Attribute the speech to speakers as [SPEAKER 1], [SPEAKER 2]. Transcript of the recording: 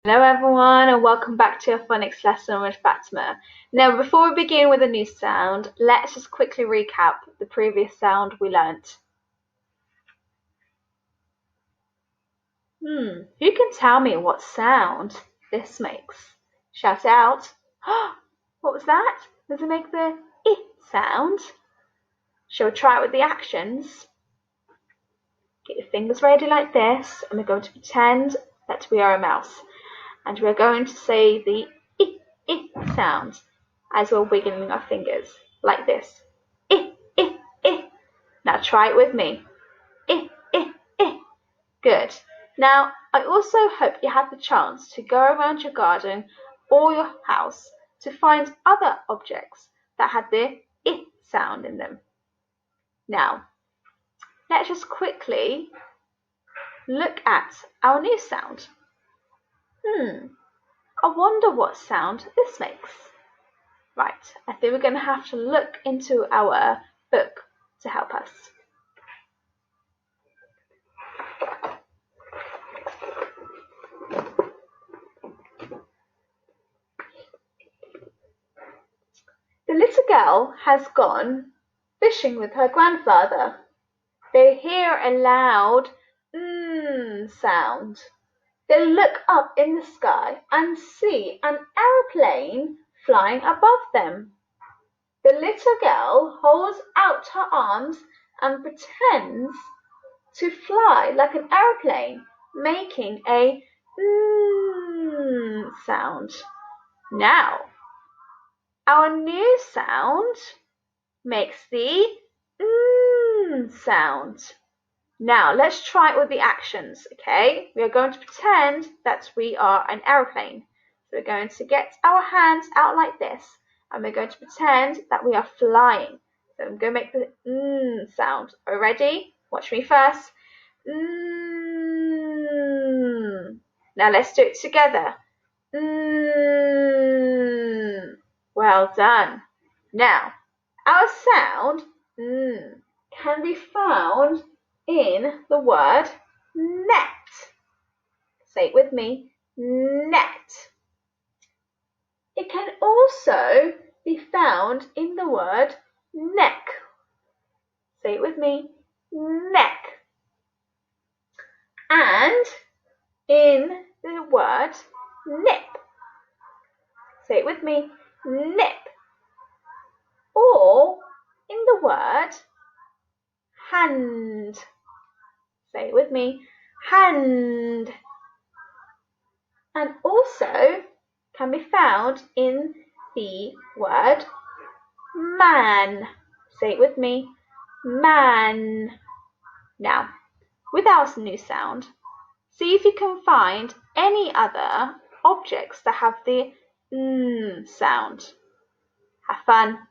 [SPEAKER 1] Hello everyone and welcome back to your phonics lesson with Fatma. Now before we begin with a new sound, let's just quickly recap the previous sound we learnt. Who can tell me what sound this makes? Shout it out. What was that? Does it make the I sound? Shall we try it with the actions? Get your fingers ready like this and we're going to pretend that we are a mouse. And we're going to say the I sound as we're wiggling our fingers, like this. I. Now try it with me. I. Good. Now, I also hope you had the chance to go around your garden or your house to find other objects that had the I sound in them. Now, let's just quickly look at our new sound. I wonder what sound this makes. Right, I think we're going to have to look into our book to help us. The little girl has gone fishing with her grandfather. They hear a loud sound. They look up in the sky and see an aeroplane flying above them. The little girl holds out her arms and pretends to fly like an aeroplane, making a sound. Now, our new sound makes the sound. Now, let's try it with the actions, okay? We are going to pretend that we are an aeroplane. So we're going to get our hands out like this, and we're going to pretend that we are flying. So I'm going to make the sound. Are you ready? Watch me first. Now let's do it together. Well done. Now, our sound can be found in the word net. Say it with me, net. It can also be found in the word neck. Say it with me, neck. And in the word nip. Say it with me, nip. Or in the word hand. Say it with me, hand. And also can be found in the word man. Say it with me, man. Now, with our new sound, see if you can find any other objects that have the sound. Have fun.